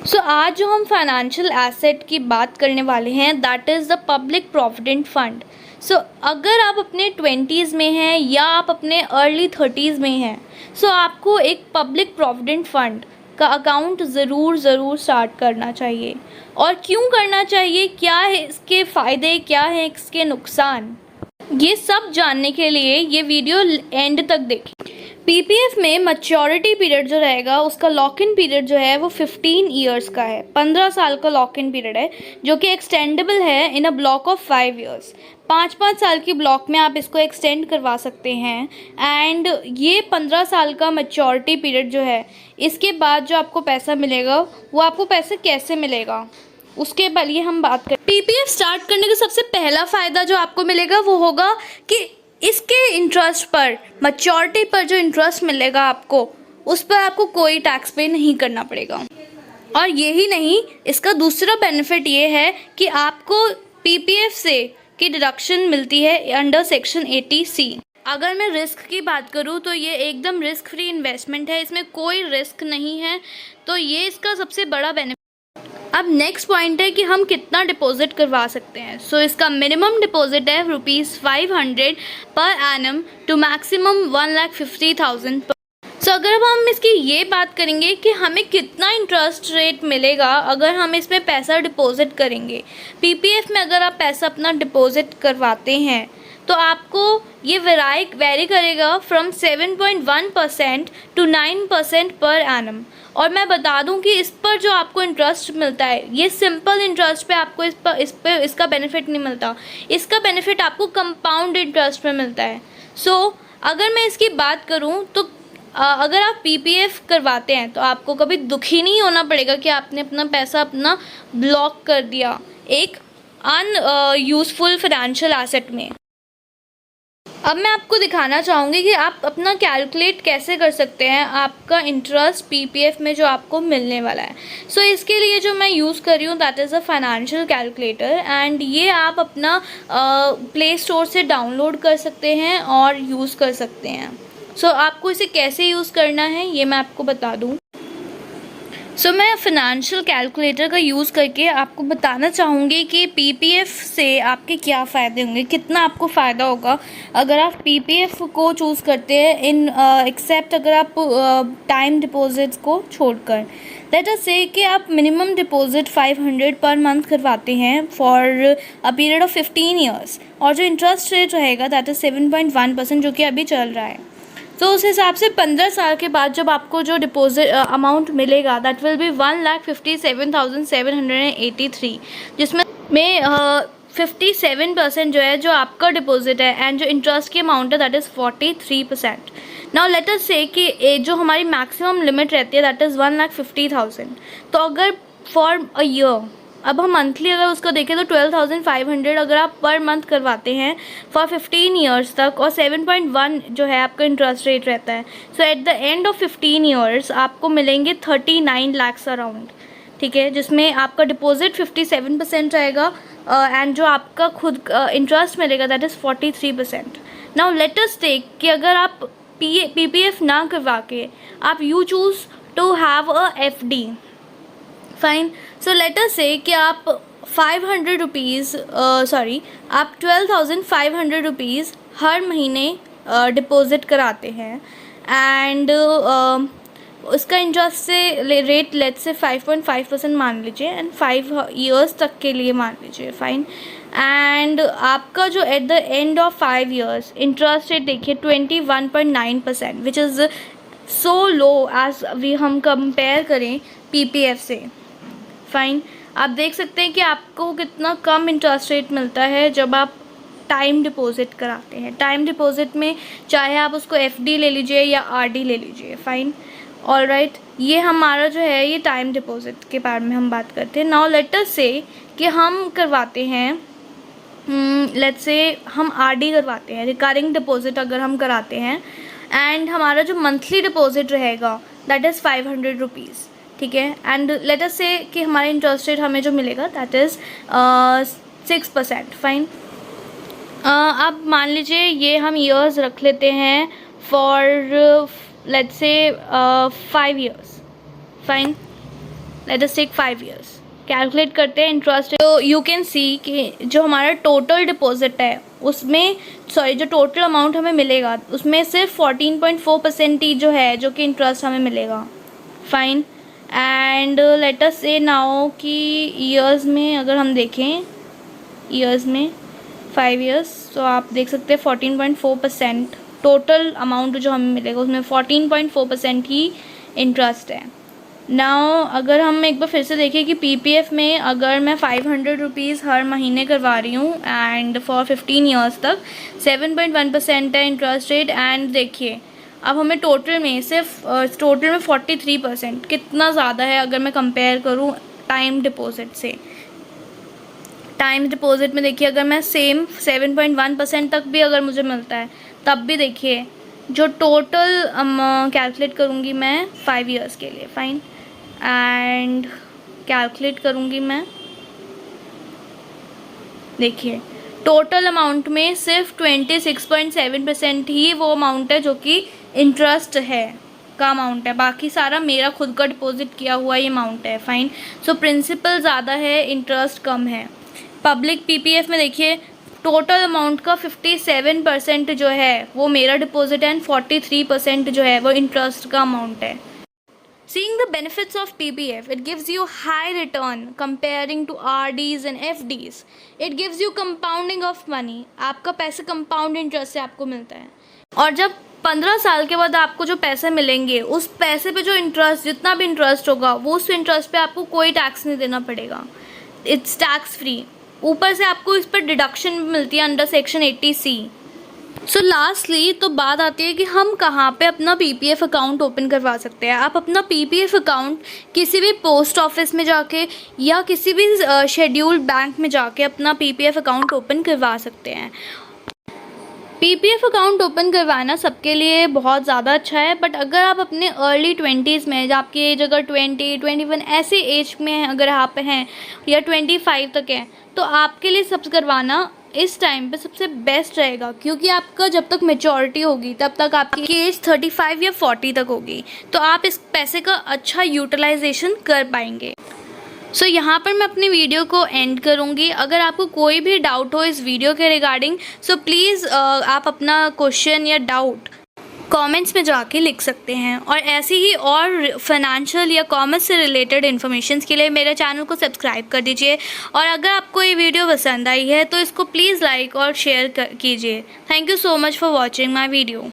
आज जो हम फाइनेंशियल एसेट की बात करने वाले हैं that is the public provident fund. अगर आप अपने 20s में हैं या आप अपने अर्ली 30s में हैं, आपको एक पब्लिक प्रोविडेंट फंड का अकाउंट ज़रूर स्टार्ट करना चाहिए। और क्यों करना चाहिए, क्या है इसके फ़ायदे, क्या है इसके नुकसान, ये सब जानने के लिए ये वीडियो एंड तक देखें। पीपीएफ में मैच्योरिटी पीरियड जो रहेगा, उसका लॉक इन पीरियड जो है वो 15 ईयर्स का है। 15 साल का लॉक इन पीरियड है जो कि एक्सटेंडेबल है इन अ ब्लॉक ऑफ 5 ईयर्स। 5-5 साल की ब्लॉक में आप इसको एक्सटेंड करवा सकते हैं। एंड ये 15 साल का मैच्योरिटी पीरियड जो है, इसके बाद जो आपको पैसा मिलेगा वो आपको पैसे कैसे मिलेगा उसके बारे हम बात करें। पीपीएफ स्टार्ट करने का सबसे पहला फ़ायदा जो आपको मिलेगा वो होगा कि इसके इंटरेस्ट पर, मैच्योरिटी पर जो इंटरेस्ट मिलेगा आपको, उस पर आपको कोई टैक्स पे नहीं करना पड़ेगा। और यही नहीं, इसका दूसरा बेनिफिट ये है कि आपको पीपीएफ से की डिडक्शन मिलती है अंडर सेक्शन 80C। अगर मैं रिस्क की बात करूँ तो ये एकदम रिस्क फ्री इन्वेस्टमेंट है, इसमें कोई रिस्क नहीं है, तो ये इसका सबसे बड़ा बेनिफिट। अब नेक्स्ट पॉइंट है कि हम कितना डिपॉजिट करवा सकते हैं। इसका मिनिमम डिपॉजिट है ₹500 पर एनम टू मैक्सिमम 1,50,000 पर। अगर अब हम इसकी ये बात करेंगे कि हमें कितना इंटरेस्ट रेट मिलेगा अगर हम इसमें पैसा डिपॉजिट करेंगे। पीपीएफ में अगर आप पैसा अपना डिपॉजिट करवाते हैं तो आपको ये वेरी करेगा फ्रॉम 7.1% टू 9% पर एनम। और मैं बता दूं कि इस पर जो आपको इंटरेस्ट मिलता है, ये सिंपल इंटरेस्ट पे आपको इसका बेनिफिट नहीं मिलता, इसका बेनिफिट आपको कंपाउंड इंटरेस्ट पे मिलता है। अगर मैं इसकी बात करूं तो अगर आप पीपीएफ करवाते हैं तो आपको कभी दुखी नहीं होना पड़ेगा कि आपने अपना पैसा अपना ब्लॉक कर दिया एक यूज़फुल फाइनेंशियल एसेट में। अब मैं आपको दिखाना चाहूँगी कि आप अपना कैलकुलेट कैसे कर सकते हैं आपका इंटरेस्ट पीपीएफ में जो आपको मिलने वाला है। इसके लिए जो मैं यूज़ कर रही हूँ that is a financial calculator, and ये आप अपना प्ले स्टोर से डाउनलोड कर सकते हैं और यूज़ कर सकते हैं। आपको इसे कैसे यूज़ करना है ये मैं आपको बता दूँ। मैं फाइनेंशियल कैलकुलेटर का यूज़ करके आपको बताना चाहूँगी कि पीपीएफ से आपके क्या फ़ायदे होंगे, कितना आपको फ़ायदा होगा अगर आप पीपीएफ को चूज़ करते हैं एक्सेप्ट अगर आप टाइम डिपॉजिट्स को छोड़कर। लेट अस से कि आप मिनिमम डिपॉजिट 500 पर मंथ करवाते हैं for a period of 15 years, और जो इंटरेस्ट रेट रहेगा दैट इज़ 7.1% जो कि अभी चल रहा है। उस हिसाब से 15 साल के बाद जब आपको जो डिपॉजिट अमाउंट मिलेगा दैट विल बी 1,57,783, जिसमें 57% जो है जो आपका डिपॉजिट है, एंड जो इंटरेस्ट की अमाउंट है that is 43%। Now let us say कि जो हमारी मैक्सिमम लिमिट रहती है दैट इज़ 1,50,000। तो अगर फॉर अ ईयर, अब हम मंथली अगर उसको देखें तो 12,500 अगर आप पर मंथ करवाते हैं फॉर 15 ईयर्स तक, और 7.1 जो है आपका इंटरेस्ट रेट रहता है। Eight the end of 15 years आपको मिलेंगे 39 लाख अराउंड, ठीक है, जिसमें आपका डिपॉजिट 57% रहेगा एंड जो आपका खुद इंटरेस्ट मिलेगा that is 43%। Now let us take कि अगर आप पीपीएफ ना करवा के आप you choose to have a FD, fine. Let us say कि आप 500 रुपीज़ आप 12,500 रुपीज़ हर महीने डिपॉजिट कराते हैं, एंड उसका इंटरेस्ट से रेट लेट से 5.5% मान लीजिए, एंड 5 ईयर्स तक के लिए मान लीजिए, फाइन। एंड आपका जो at the end of 5 years interest rate देखिए 21.9%, which is so low as हम कंपेयर करें पीपीएफ से, फाइन। आप देख सकते हैं कि आपको कितना कम इंटरेस्ट रेट मिलता है जब आप टाइम डिपॉजिट कराते हैं। टाइम डिपॉजिट में चाहे आप उसको एफडी ले लीजिए या आरडी ले लीजिए, फाइन, ऑलराइट। ये हमारा जो है ये टाइम डिपॉजिट के बारे में हम बात करते हैं। नाउ लेट अस से कि हम करवाते हैं, लेट्स से हम आरडी करवाते हैं, रिकरिंग डिपॉजिट अगर हम कराते हैं, एंड हमारा जो मंथली डिपॉजिट रहेगा दैट इज़ 500 रुपीज़, ठीक है। एंड लेट अस से कि हमारा इंटरेस्ट रेट हमें जो मिलेगा दैट इज़ 6%, फाइन। अब मान लीजिए ये हम ईयर्स रख लेते हैं for let's say 5 years, fine. Let us take 5 years, calculate करते हैं इंटरेस्ट। तो यू कैन सी कि जो हमारा टोटल डिपॉजिट है उसमें, सॉरी, जो टोटल अमाउंट हमें मिलेगा उसमें सिर्फ 14.4% ही जो है जो कि इंटरेस्ट हमें मिलेगा। फाइन, एंड लेट अस से नाउ कि ईयर्स में अगर हम देखें, ईयर्स में 5 ईयर्स, तो आप देख सकते हैं 14.4% टोटल अमाउंट जो हमें मिलेगा उसमें 14.4% ही इंटरेस्ट है। नाउ अगर हम एक बार फिर से देखें कि पीपीएफ में अगर मैं 500 रुपीज़ हर महीने करवा रही हूँ एंड फॉर 15 ईयर्स तक 7.1% है इंटरेस्ट रेट। एंड देखिए अब हमें टोटल में सिर्फ टोटल में 43%, कितना ज़्यादा है अगर मैं कंपेयर करूँ टाइम डिपॉजिट से। टाइम डिपॉजिट में देखिए अगर मैं सेम 7.1% तक भी अगर मुझे मिलता है तब भी देखिए जो टोटल कैलकुलेट करूँगी मैं 5 ईयर्स के लिए। फाइन, एंड कैलकुलेट करूँगी मैं, देखिए टोटल अमाउंट में सिर्फ 26.7% ही वो अमाउंट है जो कि इंटरेस्ट है का अमाउंट है, बाकी सारा मेरा खुद का डिपॉजिट किया हुआ ही अमाउंट है। फाइन, सो प्रिंसिपल ज़्यादा है, इंटरेस्ट कम है। पब्लिक पीपीएफ में देखिए टोटल अमाउंट का 57% जो है वो मेरा डिपॉजिट है एंड 43% जो है वो इंटरेस्ट का अमाउंट है। Seeing the benefits of PPF, it gives you high return comparing to RDs and FDs. It gives you compounding of money. आपका पैसे कंपाउंड इंटरेस्ट से आपको मिलता है, और जब 15 साल के बाद आपको जो पैसे मिलेंगे उस पैसे पे जो इंटरेस्ट, जितना भी इंटरेस्ट होगा वो उस इंटरेस्ट पे आपको कोई टैक्स नहीं देना पड़ेगा, इट्स टैक्स फ्री। ऊपर से आपको इस पर डिडक्शन मिलती है अंडर सेक्शन 80C। सो लास्टली तो बात आती है कि हम कहाँ पे अपना पीपीएफ अकाउंट ओपन करवा सकते हैं। आप अपना पीपीएफ अकाउंट किसी भी पोस्ट ऑफिस में जाके या किसी भी शेड्यूल्ड बैंक में जाके अपना पीपीएफ अकाउंट ओपन करवा सकते हैं। पीपीएफ अकाउंट ओपन करवाना सबके लिए बहुत ज़्यादा अच्छा है, बट अगर आप अपने अर्ली 20s में, जब आपकी एज अगर 20, 21 ऐसे एज में अगर आप हैं या 25 तक हैं, तो आपके लिए सब करवाना इस टाइम पे सबसे बेस्ट रहेगा, क्योंकि आपका जब तक मेचोरिटी होगी तब तक आपकी एज 35 या 40 तक होगी, तो आप इस पैसे का अच्छा यूटिलाइजेशन कर पाएंगे। सो यहाँ पर मैं अपनी वीडियो को एंड करूँगी। अगर आपको कोई भी डाउट हो इस वीडियो के रिगार्डिंग, सो प्लीज़ आप अपना क्वेश्चन या डाउट कमेंट्स में जाके लिख सकते हैं, और ऐसी ही और फाइनेंशियल या कॉमर्स से रिलेटेड इन्फॉर्मेशन के लिए मेरे चैनल को सब्सक्राइब कर दीजिए। और अगर आपको ये वीडियो पसंद आई है तो इसको प्लीज़ लाइक और शेयर कीजिए। Thank you so much for watching my video.